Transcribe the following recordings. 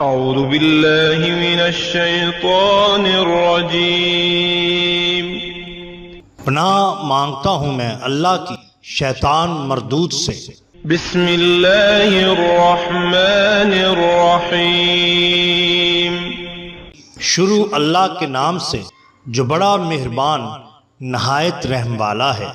اعوذ باللہ من الشیطان الرجیم۔ پناہ مانگتا ہوں میں اللہ کی شیطان مردود سے۔ بسم اللہ الرحمن الرحیم۔ شروع اللہ کے نام سے جو بڑا مہربان نہایت رحم والا ہے۔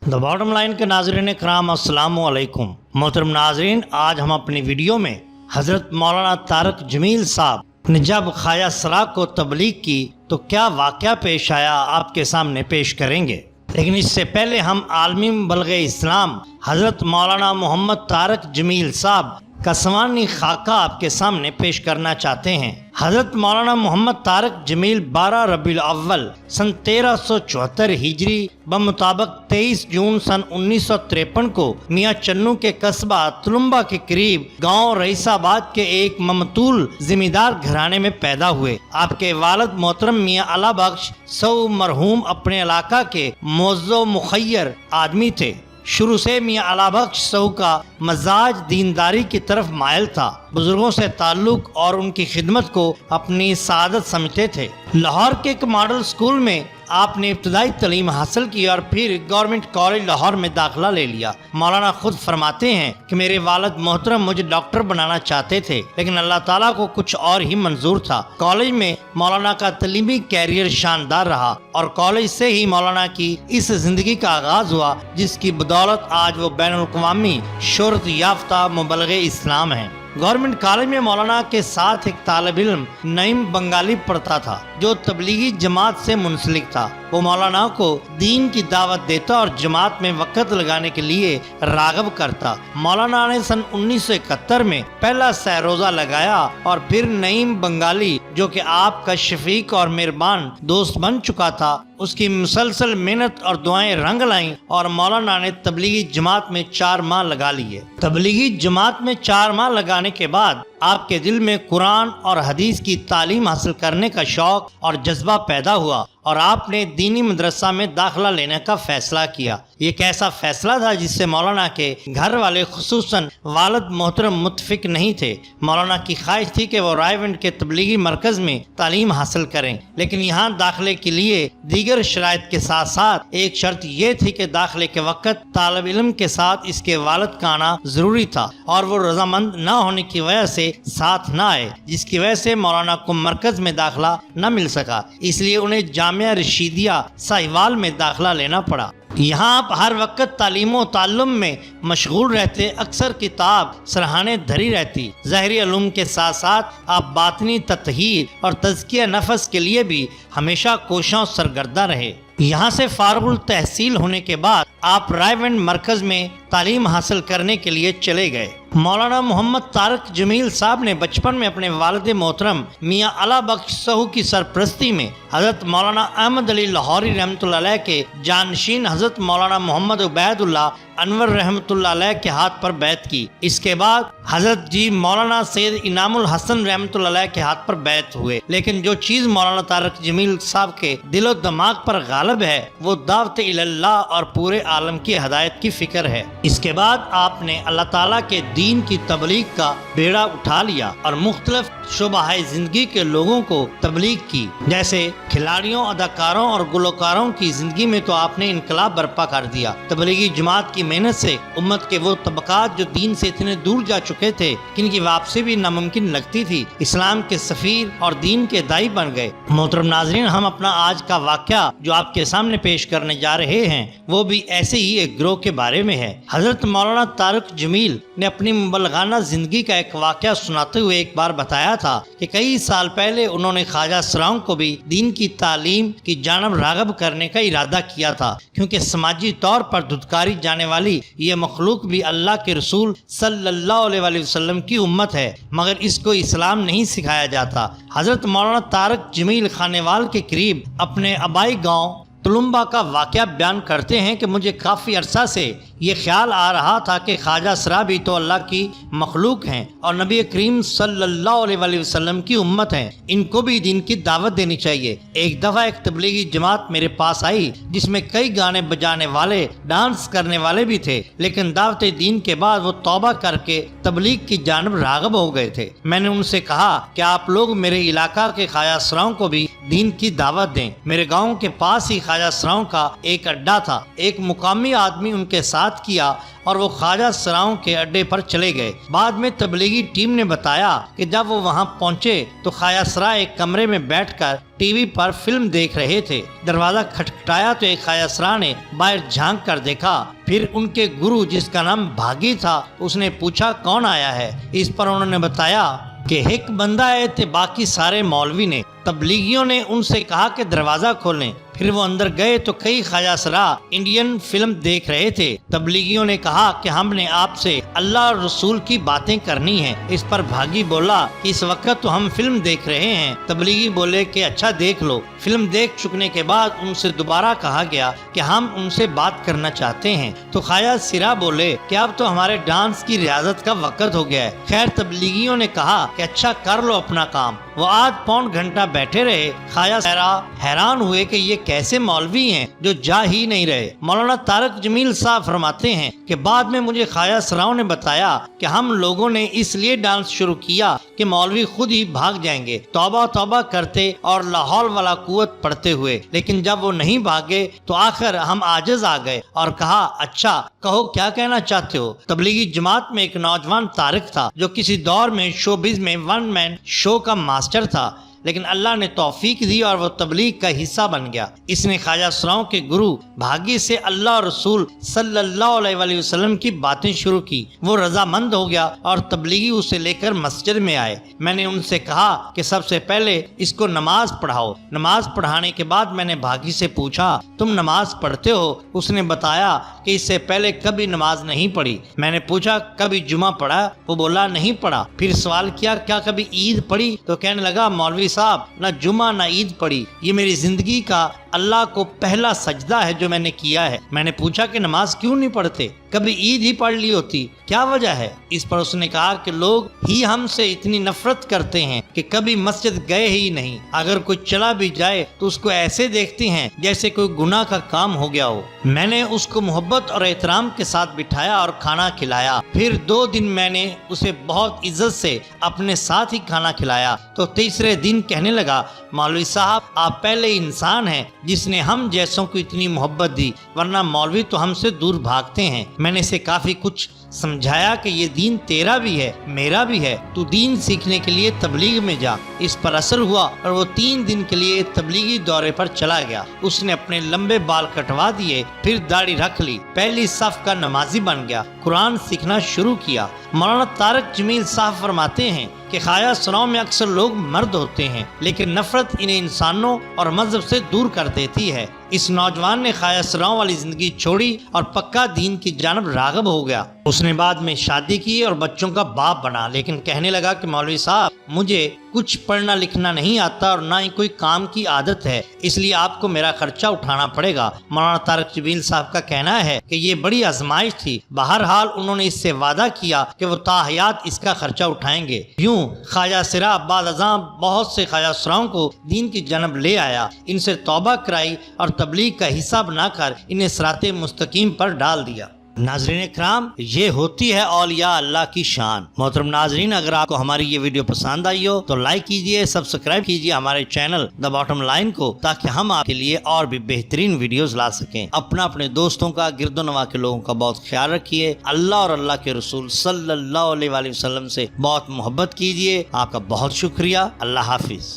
دا باٹم لائن کے ناظرین کرام السلام علیکم۔ محترم ناظرین، آج ہم اپنی ویڈیو میں حضرت مولانا طارق جمیل صاحب نے جب خواجہ سرا کو تبلیغ کی تو کیا واقعہ پیش آیا آپ کے سامنے پیش کریں گے، لیکن اس سے پہلے ہم عالمی مبلغ اسلام حضرت مولانا محمد طارق جمیل صاحب کا سوانحی خاکہ آپ کے سامنے پیش کرنا چاہتے ہیں۔ حضرت مولانا محمد طارق جمیل 12 ربیع الاول سن 1374 ہجری بمطابق 23 جون سن 1953 کو میاں چنو کے قصبہ تلمبا کے قریب گاؤں رئیس آباد کے ایک ممتول زمیندار گھرانے میں پیدا ہوئے۔ آپ کے والد محترم میاں علا بخش سو مرحوم اپنے علاقہ کے موزع و مخیر آدمی تھے۔ شروع سے میاں علا بخش سو کا مزاج دینداری کی طرف مائل تھا، بزرگوں سے تعلق اور ان کی خدمت کو اپنی سعادت سمجھتے تھے۔ لاہور کے ایک ماڈل سکول میں آپ نے ابتدائی تعلیم حاصل کی اور پھر گورنمنٹ کالج لاہور میں داخلہ لے لیا۔ مولانا خود فرماتے ہیں کہ میرے والد محترم مجھے ڈاکٹر بنانا چاہتے تھے، لیکن اللہ تعالیٰ کو کچھ اور ہی منظور تھا۔ کالج میں مولانا کا تعلیمی کیریئر شاندار رہا اور کالج سے ہی مولانا کی اس زندگی کا آغاز ہوا جس کی بدولت آج وہ بین الاقوامی شہرت یافتہ مبلغ اسلام ہیں۔ گورنمنٹ کالج میں مولانا کے ساتھ ایک طالب علم نعیم بنگالی پڑھتا تھا جو تبلیغی جماعت سے منسلک تھا۔ وہ مولانا کو دین کی دعوت دیتا اور جماعت میں وقت لگانے کے لیے راغب کرتا۔ مولانا نے سن 1971 میں پہلا سہ روزہ لگایا اور پھر نعیم بنگالی جو کہ آپ کا شفیق اور مہربان دوست بن چکا تھا، اس کی مسلسل محنت اور دعائیں رنگ لائیں اور مولانا نے تبلیغی جماعت میں 4 ماہ لگا لیے۔ تبلیغی جماعت میں 4 ماہ لگانے کے بعد آپ کے دل میں قرآن اور حدیث کی تعلیم حاصل کرنے کا شوق اور جذبہ پیدا ہوا اور آپ نے دینی مدرسہ میں داخلہ لینے کا فیصلہ کیا۔ یہ ایک ایسا فیصلہ تھا جس سے مولانا کے گھر والے خصوصاً والد محترم متفق نہیں تھے۔ مولانا کی خواہش تھی کہ وہ رائے ونڈ کے تبلیغی مرکز میں تعلیم حاصل کریں، لیکن یہاں داخلے کے لیے دیگر شرائط کے ساتھ ساتھ ایک شرط یہ تھی کہ داخلے کے وقت طالب علم کے ساتھ اس کے والد کا آنا ضروری تھا اور وہ رضامند نہ ہونے کی وجہ سے ساتھ نہ آئے، جس کی وجہ سے مولانا کو مرکز میں داخلہ نہ مل سکا۔ اس لیے انہیں جامعہ رشیدیہ ساہیوال میں داخلہ لینا پڑا۔ یہاں آپ ہر وقت تعلیم و تعلم میں مشغول رہتے، اکثر کتاب سرہانے دھری رہتی۔ ظاہری علوم کے ساتھ ساتھ آپ باطنی تطہیر اور تزکیہ نفس کے لیے بھی ہمیشہ کوشاں سرگردہ رہے۔ یہاں سے فارغ التحصیل ہونے کے بعد آپ رائے ونڈ مرکز میں تعلیم حاصل کرنے کے لیے چلے گئے۔ مولانا محمد طارق جمیل صاحب نے بچپن میں اپنے والد محترم میاں علا بخش سہو کی سرپرستی میں حضرت مولانا احمد علی لاہوری رحمۃ اللہ علیہ کے جانشین حضرت مولانا محمد عبید اللہ انور رحمۃ اللہ علیہ کے ہاتھ پر بیعت کی۔ اس کے بعد حضرت مولانا سید انعام الحسن رحمۃ اللہ علیہ کے ہاتھ پر بیعت ہوئے، لیکن جو چیز مولانا طارق جمیل صاحب کے دل و دماغ پر غالب ہے وہ دعوت اللہ اور پورے عالم کی ہدایت کی فکر ہے۔ اس کے بعد آپ نے اللہ تعالیٰ کے دین کی تبلیغ کا بیڑا اٹھا لیا اور مختلف شعبہ زندگی کے لوگوں کو تبلیغ کی، جیسے کھلاڑیوں، اداکاروں اور گلوکاروں کی زندگی میں تو آپ نے انقلاب برپا کر دیا۔ تبلیغی جماعت کی محنت سے امت کے وہ طبقات جو دین سے اتنے دور جا چکے تھے کہ ان کی واپسی بھی ناممکن لگتی تھی، اسلام کے سفیر اور دین کے داعی بن گئے۔ محترم ناظرین، ہم اپنا آج کا واقعہ جو آپ کے سامنے پیش کرنے جا رہے ہیں وہ بھی ایسے ہی ایک گروہ کے بارے میں ہے۔ حضرت مولانا طارق جمیل نے اپنی مبلغانہ زندگی کا ایک واقعہ سناتے ہوئے ایک بار بتایا تھا کہ کئی سال پہلے انہوں نے خواجہ سراؤں کو بھی دین کی تعلیم کی جانب راغب کرنے کا ارادہ کیا تھا، کیونکہ سماجی طور پر دھتکاری جانے والی یہ مخلوق بھی اللہ کے رسول صلی اللہ علیہ وسلم کی امت ہے، مگر اس کو اسلام نہیں سکھایا جاتا۔ حضرت مولانا طارق جمیل خانیوال کے قریب اپنے آبائی گاؤں تلمبا کا واقعہ بیان کرتے ہیں کہ مجھے کافی عرصہ سے یہ خیال آ رہا تھا کہ خواجہ اسرا بھی تو اللہ کی مخلوق ہیں اور نبی کریم صلی اللہ علیہ وسلم کی امت ہیں، ان کو بھی دین کی دعوت دینی چاہیے۔ ایک دفعہ ایک تبلیغی جماعت میرے پاس آئی جس میں کئی گانے بجانے والے، ڈانس کرنے والے بھی تھے، لیکن دعوت دین کے بعد وہ توبہ کر کے تبلیغ کی جانب راغب ہو گئے تھے۔ میں نے ان سے کہا کہ آپ لوگ میرے علاقہ کے خواجہ اسراؤں کو بھی دین کی دعوت دیں۔ میرے گاؤں کے پاس ہی خواجہ اسراؤں کا ایک اڈا تھا، ایک مقامی آدمی ان کے ساتھ کیا اور وہ خواجہ اسراؤں کے اڈے پر چلے گئے۔ بعد میں تبلیغی ٹیم نے بتایا کہ جب وہ وہاں پہنچے تو خواجہ اسرا ایک کمرے میں بیٹھ کر ٹی وی پر فلم دیکھ رہے تھے۔ دروازہ کھٹکھٹایا تو ایک خواجہ اسرا نے باہر جھانک کر دیکھا، پھر ان کے گرو جس کا نام بھاگی تھا اس نے پوچھا کون آیا ہے۔ اس پر انہوں نے بتایا کہ ایک بندہ آئے تھے، باقی سارے مولوی نے۔ تبلیغیوں نے ان سے کہا کہ دروازہ کھولیں، پھر وہ اندر گئے تو کئی خواجہ اسرا انڈین فلم دیکھ رہے تھے۔ تبلیغیوں نے کہا کہ ہم نے آپ سے اللہ اور رسول کی باتیں کرنی ہیں۔ اس پر بھاگی بولا کہ اس وقت تو ہم فلم دیکھ رہے ہیں۔ تبلیغی بولے کہ اچھا دیکھ لو۔ فلم دیکھ چکنے کے بعد ان سے دوبارہ کہا گیا کہ ہم ان سے بات کرنا چاہتے ہیں، تو خواجہ اسرا بولے کہ اب تو ہمارے ڈانس کی ریاضت کا وقت ہو گیا ہے۔ خیر تبلیغیوں نے کہا کہ اچھا کر لو اپنا کام۔ وہ آدھ پون گھنٹہ بیٹھے رہے۔ خواجہ اسرا حیران ہوئے کہ یہ کیسے مولوی ہیں جو جا ہی نہیں رہے۔ مولانا طارق جمیل صاحب فرماتے ہیں کہ بعد میں مجھے خواجہ اسراؤں نے بتایا کہ ہم لوگوں نے اس لیے ڈانس شروع کیا کہ مولوی خود ہی بھاگ جائیں گے، توبہ توبہ کرتے اور لا حول ولا قوت پڑھتے ہوئے، لیکن جب وہ نہیں بھاگے تو آخر ہم عاجز آ گئے اور کہا اچھا کہو کیا کہنا چاہتے ہو۔ تبلیغی جماعت میں ایک نوجوان طارق تھا جو کسی دور میں شوبز میں ون مین شو کا ماسٹر تھا، لیکن اللہ نے توفیق دی اور وہ تبلیغ کا حصہ بن گیا۔ اس نے خواجہ اسراؤں کے گرو بھاگی سے اللہ اور رسول صلی اللہ علیہ وسلم کی باتیں شروع کی۔ وہ رضامند ہو گیا اور تبلیغی اسے لے کر مسجد میں آئے۔ میں نے ان سے کہا کہ سب سے پہلے اس کو نماز پڑھاؤ۔ نماز پڑھانے کے بعد میں نے بھاگی سے پوچھا تم نماز پڑھتے ہو؟ اس نے بتایا کہ اس سے پہلے کبھی نماز نہیں پڑھی۔ میں نے پوچھا کبھی جمعہ پڑھا؟ وہ بولا نہیں پڑھا۔ پھر سوال کیا کیا کبھی عید پڑھی؟ تو کہنے لگا مولوی صاحب نہ جمعہ نہ عید پڑھی، یہ میری زندگی کا اللہ کو پہلا سجدہ ہے جو میں نے کیا ہے۔ میں نے پوچھا کہ نماز کیوں نہیں پڑھتے؟ کبھی عید ہی پڑھ لی ہوتی، کیا وجہ ہے؟ اس پر اس نے کہا کہ لوگ ہی ہم سے اتنی نفرت کرتے ہیں کہ کبھی مسجد گئے ہی نہیں، اگر کوئی چلا بھی جائے تو اس کو ایسے دیکھتے ہیں جیسے کوئی گناہ کا کام ہو گیا ہو۔ میں نے اس کو محبت اور احترام کے ساتھ بٹھایا اور کھانا کھلایا۔ پھر 2 دن میں نے اسے بہت عزت سے اپنے ساتھ ہی کھانا کھلایا تو تیسرے دن کہنے لگا مولوی صاحب آپ پہلے انسان ہیں جس نے ہم جیسوں کو اتنی محبت دی، ورنہ مولوی تو ہم سے دور بھاگتے ہیں۔ میں نے اسے کافی کچھ سمجھایا کہ یہ دین تیرا بھی ہے میرا بھی ہے، تو دین سیکھنے کے لیے تبلیغ میں جا۔ اس پر اثر ہوا اور وہ 3 دن کے لیے تبلیغی دورے پر چلا گیا۔ اس نے اپنے لمبے بال کٹوا دیے، پھر داڑھی رکھ لی، پہلی صف کا نمازی بن گیا، قرآن سیکھنا شروع کیا۔ مولانا طارق جمیل صاحب فرماتے ہیں کہ خواجہ اسراؤں میں اکثر لوگ مرد ہوتے ہیں لیکن نفرت انہیں انسانوں اور مذہب سے دور کر دیتی ہے۔ اس نوجوان نے خواجہ اسراؤں والی زندگی چھوڑی اور پکا دین کی جانب راغب ہو گیا۔ اس نے بعد میں شادی کی اور بچوں کا باپ بنا، لیکن کہنے لگا کہ مولوی صاحب مجھے کچھ پڑھنا لکھنا نہیں آتا اور نہ ہی کوئی کام کی عادت ہے، اس لیے آپ کو میرا خرچہ اٹھانا پڑے گا۔ مولانا طارق جمیل صاحب کا کہنا ہے کہ یہ بڑی آزمائش تھی، بہرحال انہوں نے اس سے وعدہ کیا کہ وہ تا حیات اس کا خرچہ اٹھائیں گے۔ یوں خواجہ اسرا بعد ازاں بہت سے خواجہ اسراؤں کو دین کی جانب لے آیا، ان سے توبہ کرائی اور تبلیغ کا حصہ بنا کر انہیں صراط مستقیم پر ڈال دیا۔ ناظرین اکرام، یہ ہوتی ہے اولیاء اللہ کی شان۔ محترم ناظرین، اگر آپ کو ہماری یہ ویڈیو پسند آئی ہو تو لائک کیجئے، سبسکرائب کیجئے ہمارے چینل دا باٹم لائن کو، تاکہ ہم آپ کے لیے اور بھی بہترین ویڈیوز لا سکیں۔ اپنے دوستوں کا، گرد و نواح کے لوگوں کا بہت خیال رکھیے۔ اللہ اور اللہ کے رسول صلی اللہ علیہ وسلم سے بہت محبت کیجئے۔ آپ کا بہت شکریہ۔ اللہ حافظ۔